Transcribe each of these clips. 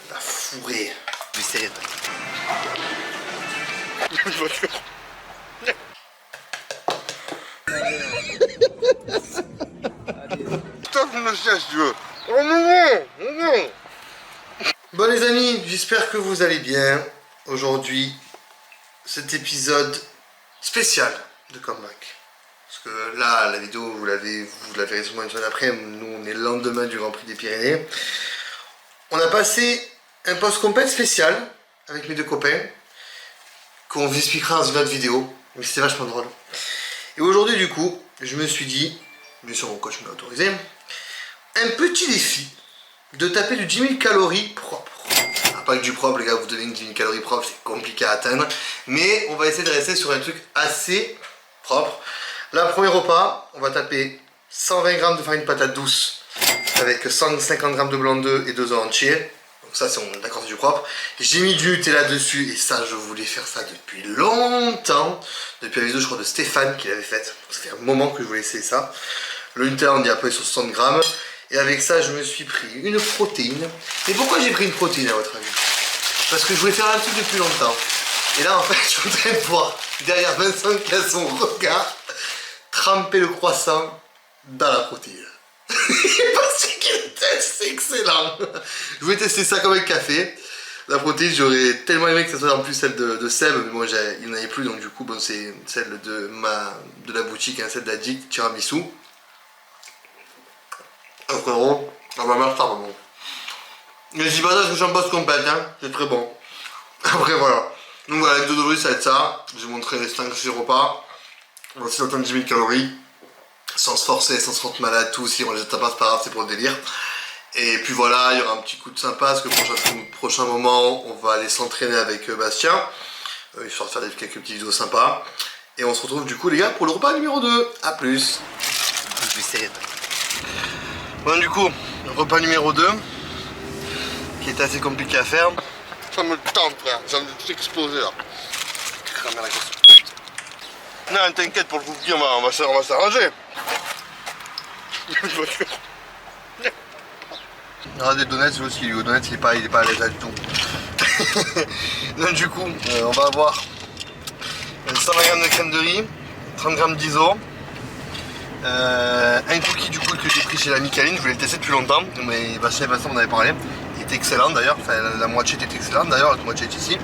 La fourrée. Du sérieux. Stop le chien si tu veux. Oh non. Bon les amis, j'espère que vous allez bien. Aujourd'hui, cet épisode spécial de Comeback. Parce que là, la vidéo, vous la verrez sûrement une semaine après. Nous, on est le lendemain du Grand Prix des Pyrénées. On a passé un post-compète spécial avec mes deux copains qu'on vous expliquera dans une autre vidéo. Mais c'était vachement drôle. Et aujourd'hui, du coup, je me suis dit, bien sûr mon coach m'a autorisé, un petit défi de taper du 10 000 calories propre. Ah, pas que du propre, les gars, vous donnez une 10 000 calories propre, c'est compliqué à atteindre. Mais on va essayer de rester sur un truc assez propre. Là, premier repas, on va taper 120 g de farine de patate douce avec 150 g de blanc d'œuf et 2 œufs entiers. Donc ça, c'est d'accord, c'est du propre. J'ai mis du Nutella dessus et ça, je voulais faire ça depuis longtemps. Depuis la vidéo, je crois, de Stéphane qui l'avait faite. Ça fait un moment que je voulais essayer ça. Le Nutella, on est à peu près sur 60 g. Et avec ça, je me suis pris une protéine. Et pourquoi j'ai pris une protéine à votre avis? Parce que je voulais faire un truc depuis longtemps. Et là, en fait, je suis en train de voir derrière Vincent qui a son regard tremper le croissant dans la protéine. Parce qu'il teste, c'est excellent. Je voulais tester ça comme un café. La protéine, j'aurais tellement aimé que ça soit en plus celle de Seb, mais bon, il n'y en avait plus, donc du coup, bon, c'est celle de la boutique, hein, celle d'Addict, tiramisu. Ah, frérot, on va marcher, bon. Mais je dis pas ça parce que j'en bosse complète, hein, c'est très bon. Après, voilà. Donc voilà, avec d'aujourd'hui, ça va être ça. Je vais vous montrer les 5-6 repas. On va essayer d'atteindre 10 000 calories. Sans se forcer, sans se rendre malade, tout. Si on les tape pas, c'est pas grave, c'est pour le délire. Et puis voilà, il y aura un petit coup de sympa parce que prochain moment, on va aller s'entraîner avec Bastien. Histoire de faire quelques petites vidéos sympas. Et on se retrouve du coup, les gars, pour le repas numéro 2. A plus. Bon, du coup, le repas numéro 2, qui est assez compliqué à faire. Ça me tente, frère. J'ai envie de tout exploser là. Non, t'inquiète, pour le cookie, on va s'arranger. Regardez, Donets aussi, le Donets il est pas à l'aise là du tout. Donc du coup, on va avoir 120 g de crème de riz, 30 g d'iso, un cookie du coup que j'ai pris chez la Micaline, je voulais le tester depuis longtemps, mais Bastien m'en avait parlé. Il était excellent d'ailleurs, enfin la moitié était excellente d'ailleurs, l'autre moitié est ici.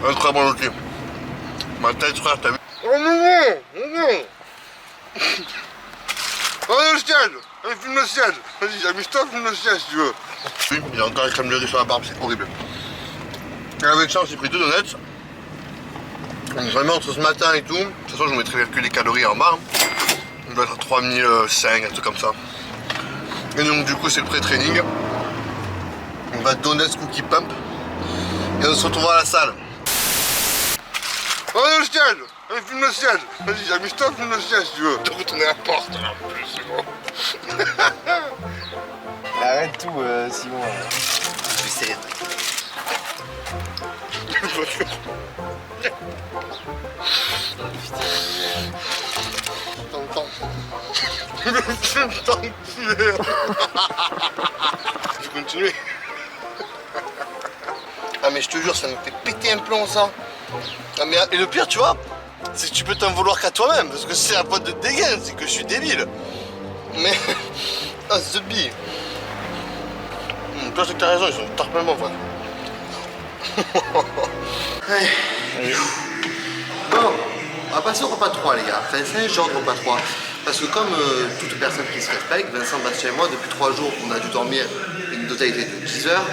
Un très bon outil. Ma tête, frère, t'as vu? Oh non. Oh le siège. Filme le siège. Vas-y, amuse-toi, filme le siège si tu veux. Oui, il y a encore la crème de riz sur la barbe, c'est horrible. Et avec ça, j'ai pris 2 donuts. Donc vraiment, entre ce matin et tout, de toute façon, je vous mettrai que les calories en bas. On doit être à 3005, un truc comme ça. Et donc, du coup, c'est le pré-training. On va donuts cookie pump. Et on se retrouve à la salle. Oh le siège. Filme le siège. Vas-y, amuse-toi, filme le siège si tu veux. T'as retourné à la porte là, en plus, c'est bon. Arrête tout, Simon. Je suis sérieux. T'entends. Je vais continuer. Ah mais je te jure, ça me fait péter un plomb ça. Ah mais et le pire, tu vois, c'est que tu peux t'en vouloir qu'à toi-même, parce que c'est la faute de dégain, c'est que je suis débile. Mais ah the bee. Toi c'est que t'as raison, ils sont tarpellement frère. Bon, on va passer au repas 3 les gars. Enfin, c'est un genre de repas 3. Parce que comme toute personne qui se respecte, Vincent, Bastien et moi, depuis 3 jours, on a dû dormir une totalité de 10 heures.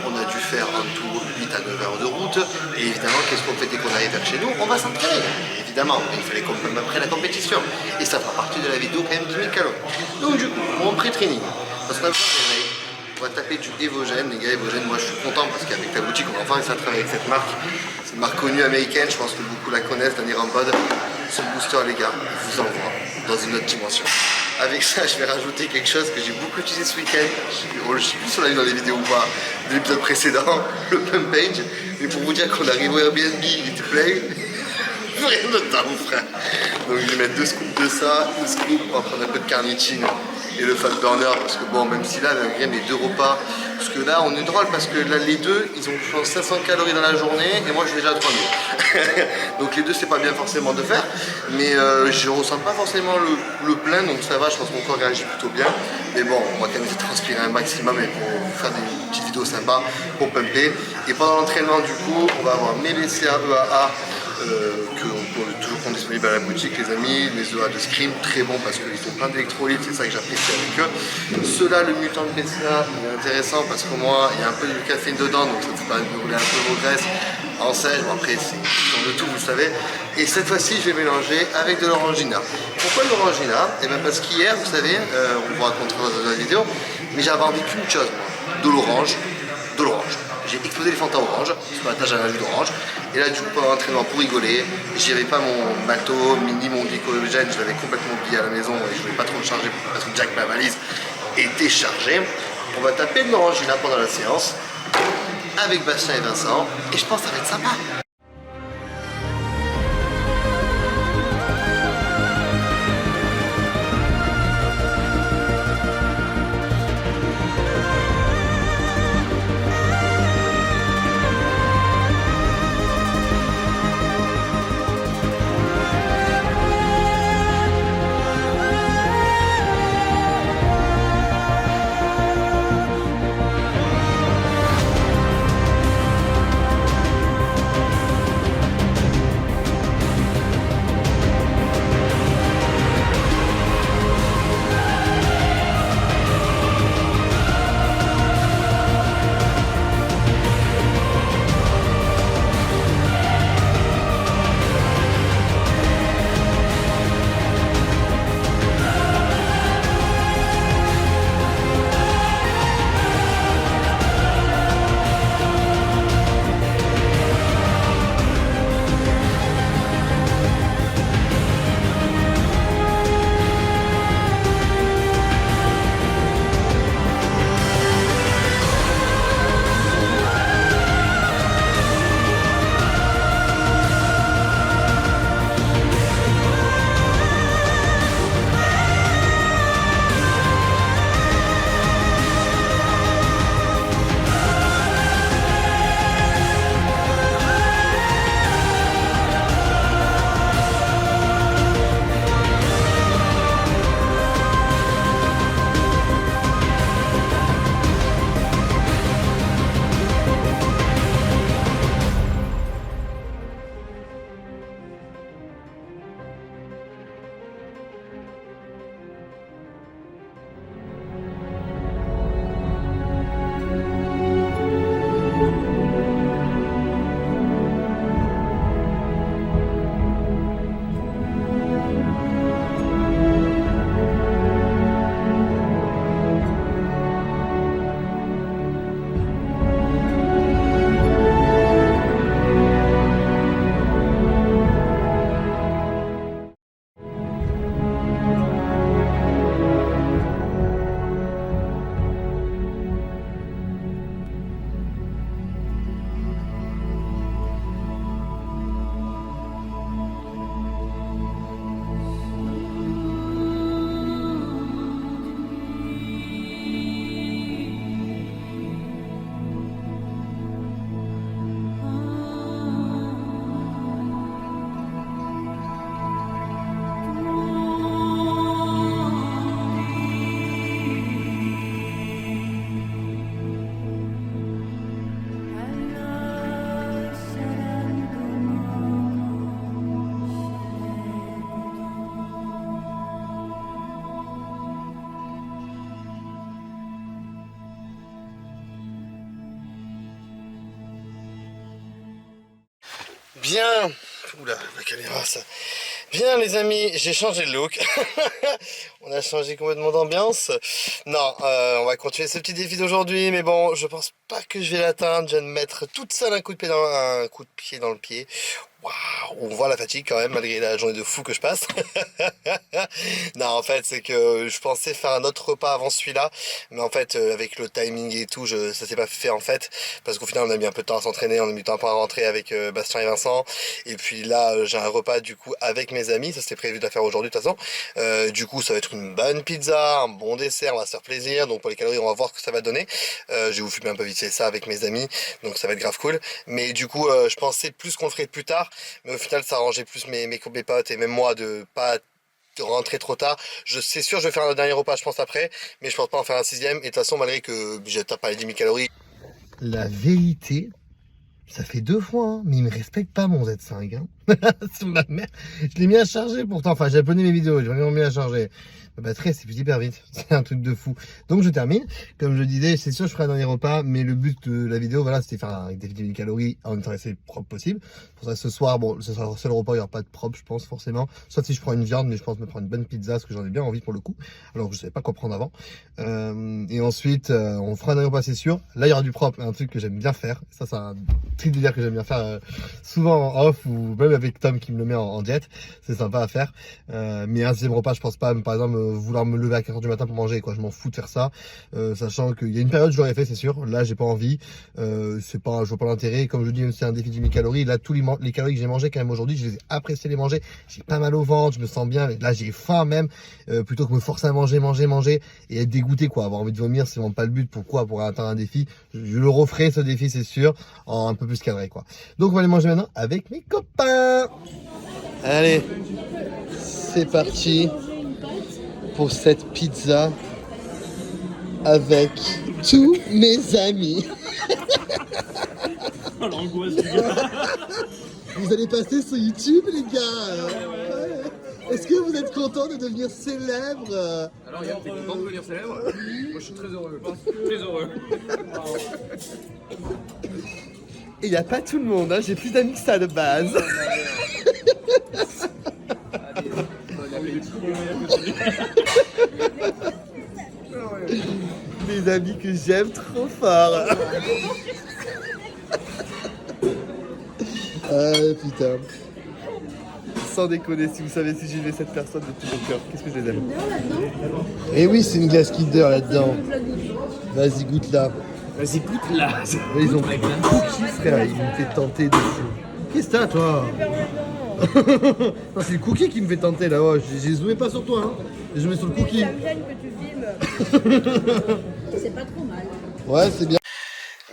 On a dû faire un tour 8 à 9 heures de route. Et évidemment, qu'est-ce qu'on fait dès qu'on arrive vers chez nous? On va s'entraîner. Évidemment, mais il fallait qu'on même après la compétition. Et ça fera partie de la vidéo quand même 10 000 calories. Donc du coup, on pré-training. Parce qu'on a on va taper du Evogène, les gars. Evogène, moi je suis content parce qu'avec la boutique, on va enfin réussir à travailler avec cette marque. C'est une marque connue américaine, je pense que beaucoup la connaissent, Danny Rampad. Ce booster, les gars, il vous envoie dans une autre dimension. Avec ça, je vais rajouter quelque chose que j'ai beaucoup utilisé ce week-end. Je sais plus si on l'a vu dans les vidéos ou pas, de l'épisode précédent, le pump page. Mais pour vous dire qu'on arrive au Airbnb, il était plein. Rien de temps, frère. Donc je vais mettre 2 scoops de ça, 1 scoop, on va prendre un peu de carnitine et le fat burner, parce que bon, même si là, malgré mes 2 repas, parce que là, on est drôle, parce que là, les deux, ils ont, je pense, 500 calories dans la journée, et moi, j'ai déjà 3000. Donc les deux, c'est pas bien forcément de faire, mais je ressens pas forcément le plein, donc ça va, je pense que mon corps réagit plutôt bien. Mais bon, on va quand même essayer de transpirer un maximum et pour faire des petites vidéos sympas pour pumper. Et pendant l'entraînement, du coup, on va avoir mes BCAA EAA qu'on peut toujours prendre disponible à la boutique, les amis, mes EA de Scream, très bon parce qu'ils ont plein d'électrolytes, c'est ça que j'apprécie avec eux. Ceux-là, le mutant de PCA, il est intéressant parce que moi, il y a un peu de caféine dedans, donc ça te permet de brûler un peu vos graisses en sel. Bon, après, c'est de tout, vous le savez. Et cette fois-ci, je vais mélanger avec de l'orangina. Pourquoi de l'orangina? Et bien parce qu'hier, vous savez, on vous racontera dans la vidéo, mais j'avais envie qu'une chose, moi, de l'orange, de l'orange. J'ai explosé les Fanta orange, ce matin j'avais un jus d'orange, et là du coup pendant l'entraînement pour rigoler, j'avais pas mon bateau, ni mon glycogène, je l'avais complètement oublié à la maison et je voulais pas trop le charger parce que Jack, ma valise, était chargée. On va taper de l'orangina pendant la séance, avec Bastien et Vincent, et je pense que ça va être sympa. Bien, oula, la caméra ça. Bien les amis, j'ai changé de look. On a changé complètement d'ambiance. Non, on va continuer ce petit défi d'aujourd'hui, mais bon, je pense pas que je vais l'atteindre. Je vais me mettre toute seule un coup de pied dans le pied. waouh, on voit la fatigue quand même, malgré la journée de fou que je passe. Non, en fait, c'est que je pensais faire un autre repas avant celui-là, mais en fait, avec le timing et tout, ça s'est pas fait en fait, parce qu'au final, on a mis un peu de temps à s'entraîner, on a mis du temps à rentrer avec Bastien et Vincent, et puis là, j'ai un repas du coup avec mes amis, ça c'était prévu de la faire aujourd'hui de toute façon. Du coup, ça va être une bonne pizza, un bon dessert, on va se faire plaisir, donc pour les calories, on va voir ce que ça va donner. Je vais vous filmer un peu vite fait ça avec mes amis, donc ça va être grave cool. Mais du coup, je pensais plus qu'on le ferait plus tard, mais au final, ça arrangeait plus mes potes et même moi de pas rentrer trop tard. C'est sûr, je vais faire un dernier repas, je pense, après, mais je pense pas en faire un sixième. Et de toute façon, malgré que je tape pas les 10 000 calories. La vérité, ça fait 2 fois, hein, mais il me respecte pas mon Z5. Hein. Sur ma mère. Je l'ai mis à charger pourtant. Enfin, j'ai abonné mes vidéos, j'ai vraiment mis à charger. Ma batterie, elle s'épuise hyper vite. C'est un truc de fou. Donc, je termine. Comme je disais, c'est sûr, je ferai un dernier repas, mais le but de la vidéo, voilà, c'était faire avec des 10 000 calories en étant assez propre possible. Pour ça, ce soir, bon, ce sera le seul repas, il n'y aura pas de propre, je pense, forcément. Sauf si je prends une viande, mais je pense me prendre une bonne pizza, parce que j'en ai bien envie pour le coup. Alors que je savais pas quoi prendre avant. Et ensuite, on fera un dernier repas, c'est sûr. Là, il y aura du propre, un truc que j'aime bien faire. Ça, c'est un truc de dire que j'aime bien faire souvent en off ou même avec Tom qui me le met en diète. C'est sympa à faire. Mais un deuxième repas, je pense pas, par exemple, vouloir me lever à 4h du matin pour manger, quoi. Je m'en fous de faire ça. Sachant qu'il y a une période, je l'aurais fait, c'est sûr. Là, j'ai pas envie. Je vois pas l'intérêt. Comme je dis, c'est un défi de 1000 calories. Là, tous les calories que j'ai mangées quand même aujourd'hui, je les ai appréciées les manger. J'ai pas mal au ventre, je me sens bien. Là, j'ai faim même. Plutôt que me forcer à manger et être dégoûté, quoi. Avoir envie de vomir, c'est vraiment pas le but. Pourquoi? Pour atteindre un défi. Je le referai, ce défi, c'est sûr, en un peu plus cadré, quoi. Donc, on va aller manger maintenant avec mes copains. Allez, c'est parti pour cette pizza avec tous mes amis. Oh, l'angoisse du gars. Vous allez passer sur YouTube, les gars. Ouais. Est-ce que vous êtes content de devenir célèbre? Alors, Yann, t'es content de devenir célèbre? Moi, je suis très heureux. Très heureux. Et il n'y a pas tout le monde, hein. J'ai plus d'amis que ça de base. Des amis que j'aime trop fort. Ah putain. Sans déconner, si vous savez si j'aimais cette personne de tout mon cœur, qu'est-ce que je les aime. Et oui, c'est une glace Kinder là-dedans. Vas-y, goûte là. Vas-y, goûte là. Ils ont pris un cookie, frère, ils me fait tenter de fou. Qu'est-ce que t'as, toi? Non, c'est le cookie qui me fait tenter là. Ouais, j'ai zoomé pas sur toi, hein. Je mets sur le cookie. Ça me gêne que tu filmes. C'est pas trop mal. Ouais, c'est bien.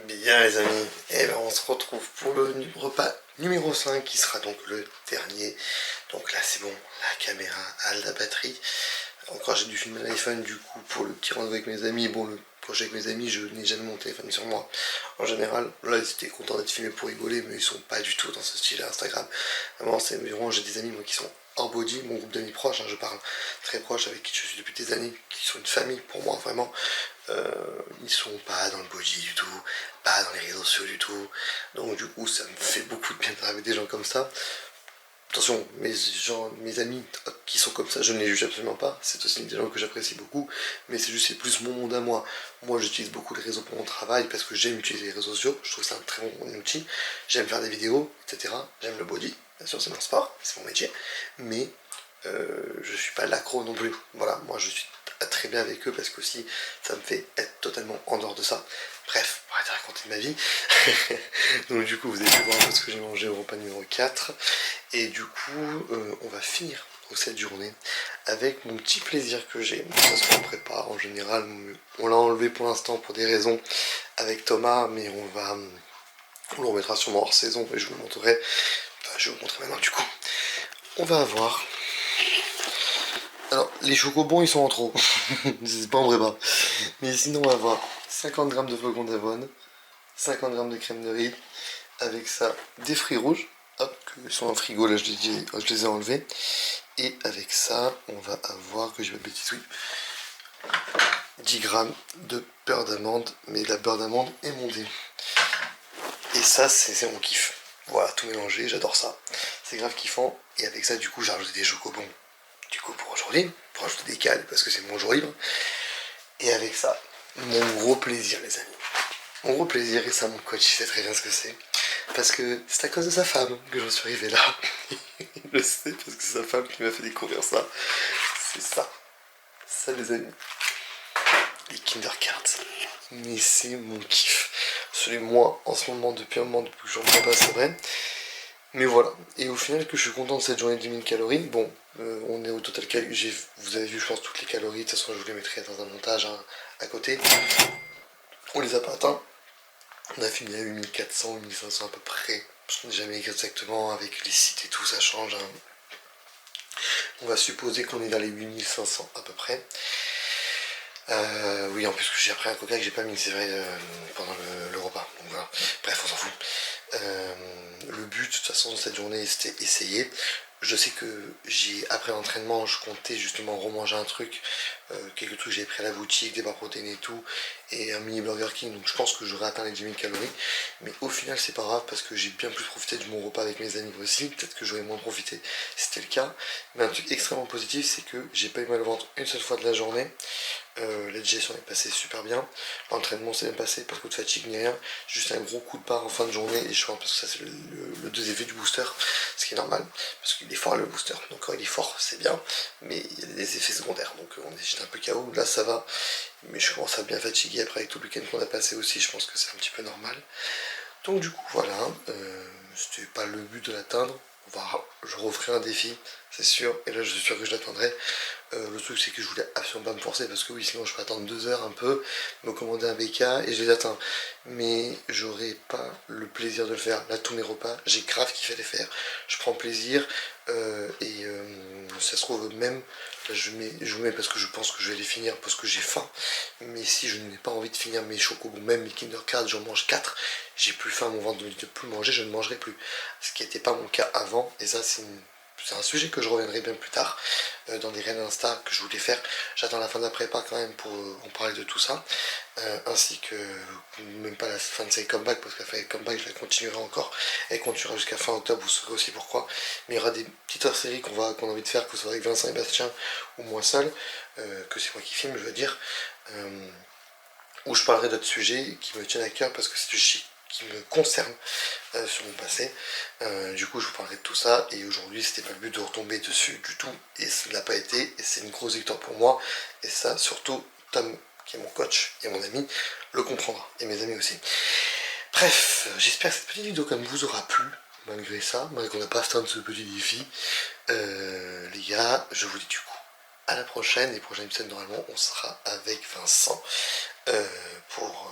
Bien, les amis. Et ben, on se retrouve pour le repas numéro 5 qui sera donc le dernier. Donc là, c'est bon. La caméra a la batterie. Encore, j'ai dû filmer l'iPhone du coup pour le petit rendez-vous avec mes amis. Bon, le projet avec mes amis, je n'ai jamais mon téléphone sur moi. En général, là, ils étaient contents d'être filmés pour rigoler, mais ils sont pas du tout dans ce style Instagram. Vraiment, c'est vraiment, j'ai des amis moi qui sont hors body, mon groupe d'amis proches, hein, je parle très proche avec qui je suis depuis des années, qui sont une famille pour moi vraiment. Ils sont pas dans le body du tout, pas dans les réseaux sociaux du tout. Donc du coup, ça me fait beaucoup de bien d'être avec des gens comme ça. Attention, mes amis qui sont comme ça, je ne les juge absolument pas. C'est aussi des gens que j'apprécie beaucoup. Mais c'est juste, c'est plus mon monde à moi. Moi, j'utilise beaucoup les réseaux pour mon travail parce que j'aime utiliser les réseaux sociaux. Je trouve que c'est un très bon outil. J'aime faire des vidéos, etc. J'aime le body. Bien sûr, c'est mon sport, c'est mon métier. Mais je suis pas l'accro non plus. Voilà, moi, je suis très bien avec eux parce que aussi, ça me fait être totalement en dehors de ça. Bref, on va arrêter de raconter de ma vie. Donc du coup, vous avez pu voir un peu ce que j'ai mangé au repas numéro 4. Et du coup, on va finir cette journée avec mon petit plaisir que j'ai. Ça, ce qu'on prépare en général, on l'a enlevé pour l'instant pour des raisons avec Thomas, mais on le remettra sûrement hors saison et je vous le montrerai. Enfin, je vais vous montrer maintenant du coup. On va avoir... Alors, les chocobons, ils sont en trop. C'est pas en vrai bas. Mais sinon, on va avoir 50 g de flocons d'avoine, 50 g de crème de riz, avec ça, des fruits rouges, hop, qui sont en frigo, là je les ai enlevés. Et avec ça, on va avoir, que je vais bêtise, oui, 10 g de beurre d'amande, mais la beurre d'amande émondée. Et ça, c'est mon kiff. Voilà, tout mélangé, j'adore ça. C'est grave kiffant. Et avec ça, du coup, j'ai rajouté des chocobons. Du coup, pour aujourd'hui, pour ajouter des cales, parce que c'est mon jour libre. Et avec ça, mon gros plaisir, les amis. Mon gros plaisir, et ça, mon coach, il sait très bien ce que c'est. Parce que c'est à cause de sa femme que j'en suis arrivé là. Il le sait parce que c'est sa femme qui m'a fait découvrir ça. C'est ça. Ça les amis. Les Kinder Cards. Mais c'est mon kiff. Celui moi en ce moment depuis un moment, depuis que je reviens pas, c'est vrai. Mais voilà. Et au final que je suis content de cette journée de 10 000 calories. Bon, on est au total vous avez vu je pense toutes les calories. De toute façon je vous les mettrai dans un montage hein, à côté. On les a pas atteints. On a fini à 8400, 8500 à peu près. Je ne sais jamais exactement avec les sites et tout, ça change. Hein. On va supposer qu'on est vers les 8500 à peu près. Oui, en plus que j'ai appris un coca que j'ai pas mis, c'est vrai, pendant le repas. Donc voilà. Bref, on s'en fout. Le but, de toute façon, de cette journée, c'était essayer. Je sais que après l'entraînement, je comptais justement remanger un truc, quelques trucs que j'avais pris à la boutique, des barres protéines et tout, et un mini Burger King, donc je pense que j'aurais atteint les 10 000 calories, mais au final c'est pas grave parce que j'ai bien plus profité de mon repas avec mes amis aussi, peut-être que j'aurais moins profité si c'était le cas, mais un truc extrêmement positif c'est que j'ai pas eu mal au ventre une seule fois de la journée, la digestion est passée super bien, l'entraînement s'est bien passé, pas de coup de fatigue ni rien, juste un gros coup de barre en fin de journée, et je pense que ça c'est le deux effets du booster, ce qui est normal, parce qu'il est fort le booster, donc quand il est fort c'est bien, mais il y a des effets secondaires, donc j'étais un peu KO, là ça va, mais je commence à bien fatiguer après avec tout le week-end qu'on a passé aussi, je pense que c'est un petit peu normal. Donc du coup voilà, c'était pas le but de l'atteindre, je referai un défi, c'est sûr, et là je suis sûr que je l'atteindrai. Le truc c'est que je voulais absolument pas me forcer parce que oui sinon je peux attendre 2 heures un peu, me commander un BK et je les atteins. Mais j'aurais pas le plaisir de le faire. Là tous mes repas, j'ai grave kiffé les faire. Je prends plaisir et ça se trouve même, là, je vous mets parce que je pense que je vais les finir parce que j'ai faim. Mais si je n'ai pas envie de finir mes chocobons, même mes Kinder Cards, j'en mange 4, j'ai plus faim, mon ventre ne veut plus manger, je ne mangerai plus. Ce qui n'était pas mon cas avant, et ça c'est un sujet que je reviendrai bien plus tard dans des réels Insta que je voulais faire. J'attends la fin de la prépa quand même pour en parler de tout ça, ainsi que même pas la fin de ces comebacks parce qu'à la fin des comebacks je la continuerai encore, elle continuera jusqu'à fin octobre, vous saurez aussi pourquoi, mais il y aura des petites hors-séries qu'on a envie de faire, que ce soit avec Vincent et Bastien ou moi seul, que c'est moi qui filme je veux dire, où je parlerai d'autres sujets qui me tiennent à cœur parce que c'est du shit qui me concerne sur mon passé. Du coup je vous parlerai de tout ça et aujourd'hui c'était pas le but de retomber dessus du tout et ça ne l'a pas été et c'est une grosse victoire pour moi et ça surtout Tom qui est mon coach et mon ami le comprendra et mes amis aussi. Bref, j'espère que cette petite vidéo comme vous aura plu malgré ça, malgré qu'on n'a pas atteint ce petit défi. Les gars, je vous dis du coup à la prochaine, les prochains épisodes normalement on sera avec Vincent pour